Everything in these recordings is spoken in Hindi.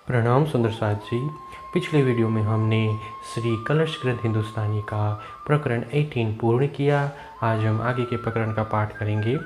प्रणाम सुंदर साथ जी। पिछले वीडियो में हमने श्री कलश ग्रंथ हिंदुस्तानी का प्रकरण 18 पूर्ण किया। आज हम आगे के प्रकरण का पाठ करेंगे।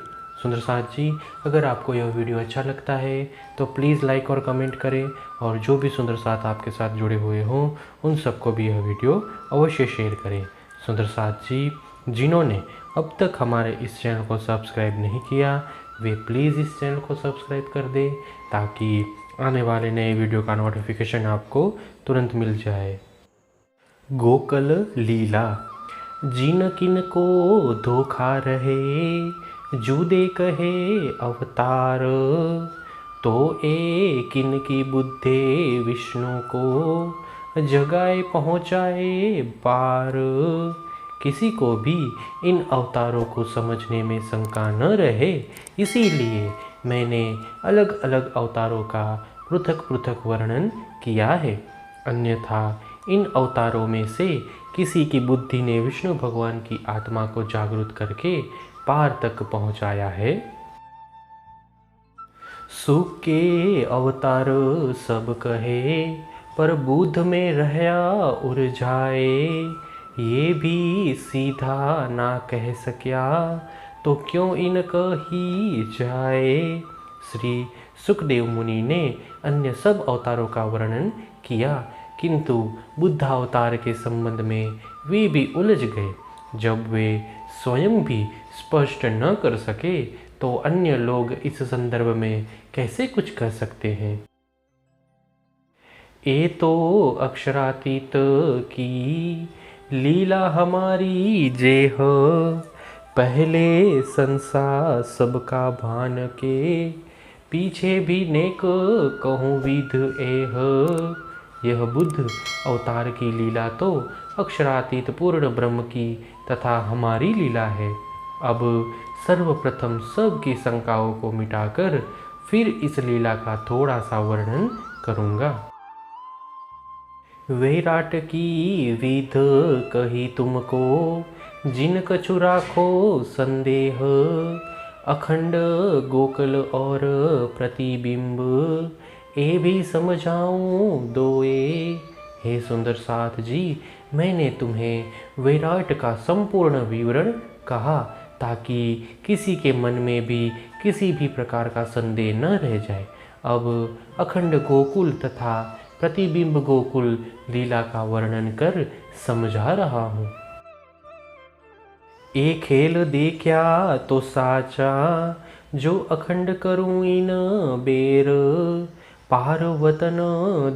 सुंदर साथ जी, अगर आपको यह वीडियो अच्छा लगता है तो प्लीज़ लाइक और कमेंट करें, और जो भी सुंदर साथ आपके साथ जुड़े हुए हों उन सबको भी यह वीडियो अवश्य शेयर करें। सुंदर साथ जी, जिन्होंने अब तक हमारे इस चैनल को सब्सक्राइब नहीं किया वे प्लीज़ इस चैनल को सब्सक्राइब कर दें, ताकि आने वाले नए वीडियो का नोटिफिकेशन आपको तुरंत मिल जाए। गोकल लीला। जिन किन को धोखा रहे, जूदे कहे अवतार, तो ए किन की बुद्धे विष्णु को, जगाए पहुँचाए पार। किसी को भी इन अवतारों को समझने में शंका न रहे, इसीलिए मैंने अलग अलग अवतारों का पृथक पृथक वर्णन किया है। अन्यथा इन अवतारों में से किसी की बुद्धि ने विष्णु भगवान की आत्मा को जागृत करके पार तक पहुंचाया है। सुख के अवतार सब कहे, पर बुद्ध में रहया उलझाए। ये भी सीधा ना कह सकिया, तो क्यों इन कही जाए। श्री सुखदेव मुनि ने अन्य सब अवतारों का वर्णन किया, किंतु बुद्ध अवतार के संबंध में वे भी उलझ गए। जब वे स्वयं भी स्पष्ट न कर सके तो अन्य लोग इस संदर्भ में कैसे कुछ कह सकते हैं। ये तो अक्षरातीत की लीला हमारी जे हो, पहले संसार सबका भान के, पीछे भी नेक कहूँ विध एह। यह बुद्ध अवतार की लीला तो अक्षरातीत पूर्ण ब्रह्म की तथा हमारी लीला है। अब सर्वप्रथम सबकी शंकाओं को मिटाकर फिर इस लीला का थोड़ा सा वर्णन करूँगा। वैराट की विध कही तुमको, जिन कछु राखो संदेह, अखंड गोकल और प्रतिबिंब, ए भी समझाऊं दोए। हे सुंदर साथ जी, मैंने तुम्हें वैराट का संपूर्ण विवरण कहा ताकि किसी के मन में भी किसी भी प्रकार का संदेह न रह जाए। अब अखंड गोकुल तथा प्रतिबिंब गोकुल लीला का वर्णन कर समझा रहा हूँ। ए खेल देखा तो साचा, जो अखंड करूँ इन बेर, पार वतन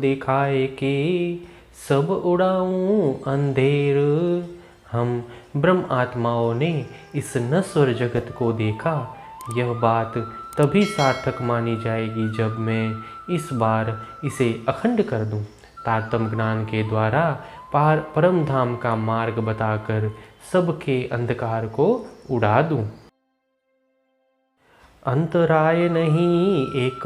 दिखाए के, सब उड़ाऊं अंधेर। हम ब्रह्म आत्माओं ने इस नश्वर जगत को देखा। यह बात तभी सार्थक मानी जाएगी जब मैं इस बार इसे अखंड कर दूं, तारतम्य ज्ञान के द्वारा परम धाम का मार्ग बताकर सबके अंधकार को उड़ा दूं। अंतराय नहीं एक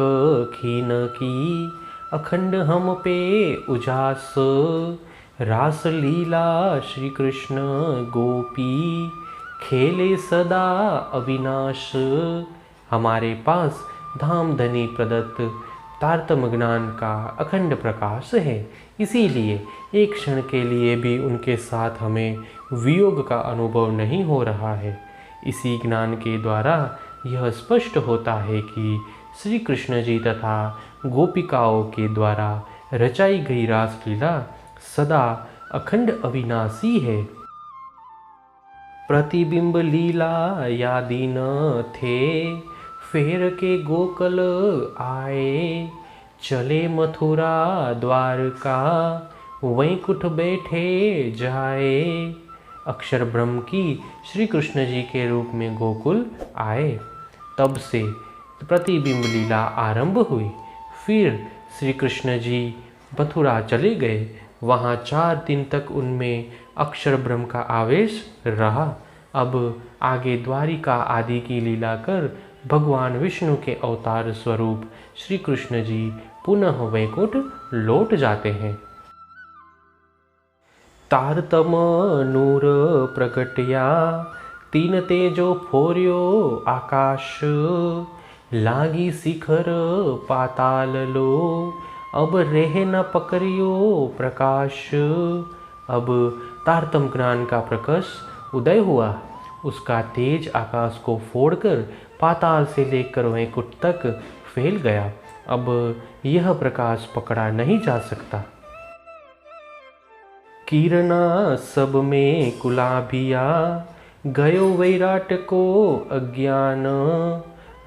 खीन की, अखंड हम पे उजास, रास लीला श्री कृष्ण गोपी, खेले सदा अविनाश। हमारे पास धाम धनी प्रदत्त तारतम्य ज्ञान का अखंड प्रकाश है, इसीलिए एक क्षण के लिए भी उनके साथ हमें वियोग का अनुभव नहीं हो रहा है। इसी ज्ञान के द्वारा यह स्पष्ट होता है कि श्री कृष्ण जी तथा गोपिकाओं के द्वारा रचाई गई रासलीला सदा अखंड अविनाशी है। प्रतिबिंब लीला यादि न थे, फेर के गोकल आए, चले मथुरा द्वारका, वैकुंठ बैठे जाए। अक्षर ब्रह्म की श्री कृष्ण जी के रूप में गोकुल आए, तब से प्रतिबिंब लीला आरंभ हुई। फिर श्री कृष्ण जी मथुरा चले गए, वहाँ 4 दिन तक उनमें अक्षर ब्रह्म का आवेश रहा। अब आगे द्वारिका आदि की लीला कर भगवान विष्णु के अवतार स्वरूप श्री कृष्ण जी पुनः वैकुंठ लौट जाते हैं। तारतम नूर प्रगटिया, 3 तेजो फोर्यो आकाश, लागी शिखर पाताल लो, अब रेह न पकड़ियो प्रकाश। अब तारतम ज्ञान का प्रकाश उदय हुआ। उसका तेज आकाश को फोड़कर पाताल से लेकर वैकुंठ तक फैल गया। अब यह प्रकाश पकड़ा नहीं जा सकता। किरणा सब में कुलाभिया, गयो वैराट को अज्ञान।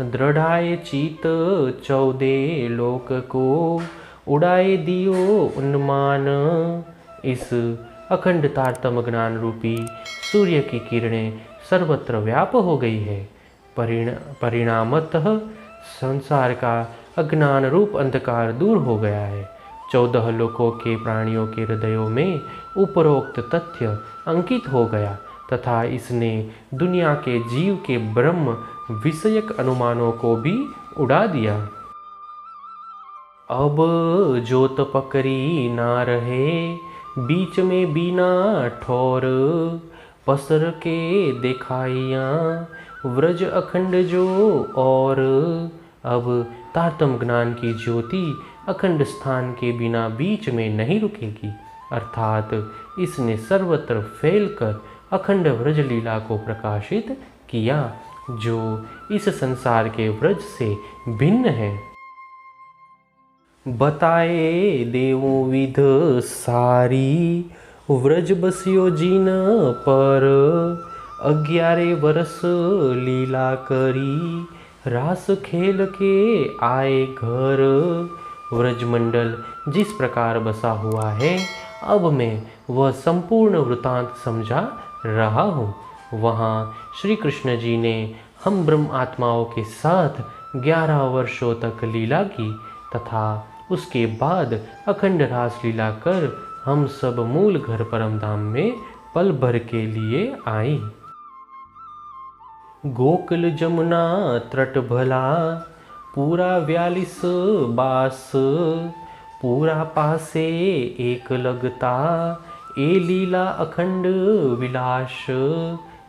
दृढ़ाए चित 14 लोक को, उड़ाए दियो उन्मान। इस अखंड तारतम ज्ञान रूपी सूर्य की किरणें सर्वत्र व्याप हो गई है। परिणामतः संसार का अज्ञान रूप अंधकार दूर हो गया है। 14 लोकों के प्राणियों के हृदयों में उपरोक्त तथ्य अंकित हो गया तथा इसने दुनिया के जीव के ब्रह्म विषयक अनुमानों को भी उड़ा दिया। अब जोत पकड़ी ना रहे, बीच में बिना ठोर। पसर के दिखाइया व्रज अखंड जो और। अब तारतम ज्ञान की ज्योति अखंड स्थान के बिना बीच में नहीं रुकेगी, अर्थात इसने सर्वत्र फैलकर अखंड व्रज लीला को प्रकाशित किया, जो इस संसार के व्रज से भिन्न है। बताए देवों विध सारी, व्रज बसियो जिन पर। 11 वर्ष लीला करी, रास खेल के आए घर। व्रजमंडल जिस प्रकार बसा हुआ है, अब मैं वह संपूर्ण वृतांत समझा रहा हूँ। वहाँ श्री कृष्ण जी ने हम ब्रह्म आत्माओं के साथ 11 वर्षों तक लीला की तथा उसके बाद अखंड रास लीला कर हम सब मूल घर परमधाम में पल भर के लिए आई। गोकुल जमुना तट भला, पूरा 42 बास। पूरा पासे एक लगता, ए लीला अखंड विलास।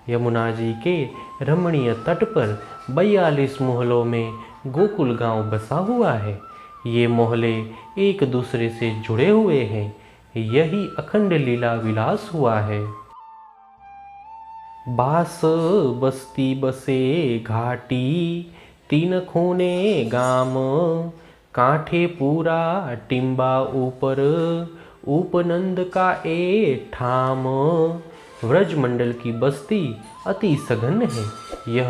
यमुना जी के रमणीय तट पर 42 मोहल्लों में गोकुल गांव बसा हुआ है। ये मोहल्ले एक दूसरे से जुड़े हुए हैं। यही अखंड लीला विलास हुआ है। बास बस्ती बसे घाटी, 3 खूने गाम। कांठे पूरा टिम्बा ऊपर, उपनंद का ए ठाम। व्रजमंडल की बस्ती अति सघन है। यह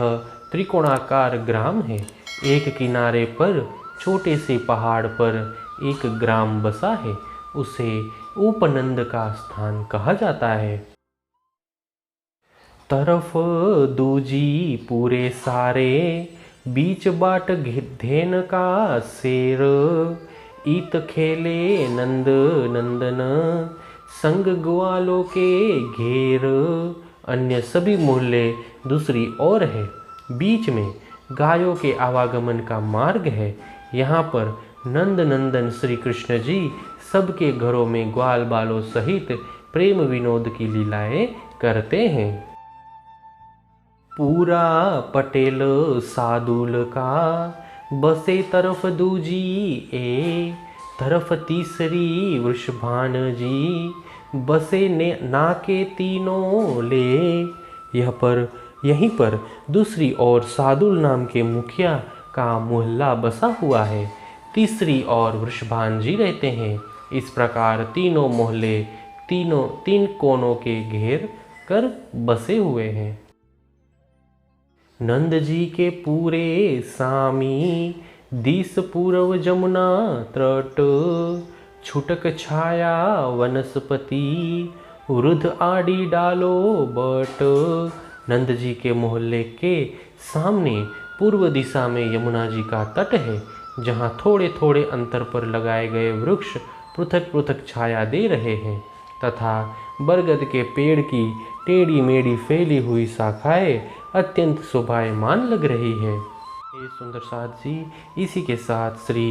त्रिकोणाकार ग्राम है। एक किनारे पर छोटे से पहाड़ पर एक ग्राम बसा है। उसे उपनंद का स्थान कहा जाता है। तरफ दूजी पूरे सारे, बीच बाट धेन का शेर। ईत खेले नंद नंदन, संग ग्वालों के घेर। अन्य सभी मोहल्ले दूसरी ओर है। बीच में गायों के आवागमन का मार्ग है। यहाँ पर नंद नंदन श्री कृष्ण जी सबके घरों में ग्वाल बालों सहित प्रेम विनोद की लीलाएं करते हैं। पूरा पटेल सादुल का, बसे तरफ दूजी ए। तरफ तीसरी वृषभान जी, बसे नाके तीनों ले। यहीं पर दूसरी ओर सादुल नाम के मुखिया का मोहल्ला बसा हुआ है। तीसरी ओर वृषभान जी रहते हैं। इस प्रकार तीनों मोहल्ले 3 कोनों के घेर कर बसे हुए हैं। नंद जी के पूरे सामी, दिस पूर्व जमुना तट। छुटक छाया वनस्पति, वृद्ध आड़ी डालो बट। नंद जी के मोहल्ले के सामने पूर्व दिशा में यमुना जी का तट है, जहाँ थोड़े थोड़े अंतर पर लगाए गए वृक्ष पृथक पृथक छाया दे रहे हैं तथा बरगद के पेड़ की टेढ़ी मेढ़ी फैली हुई शाखाएं अत्यंत शोभायमान लग रही है। ये सुंदर साथ जी, इसी के साथ श्री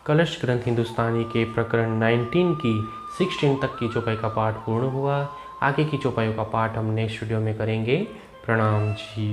कलश ग्रंथ हिंदुस्तानी के प्रकरण 19 की 16 तक की चौपाई का पाठ पूर्ण हुआ। आगे की चौपाइयों का पाठ हम नेक्स्ट वीडियो में करेंगे। प्रणाम जी।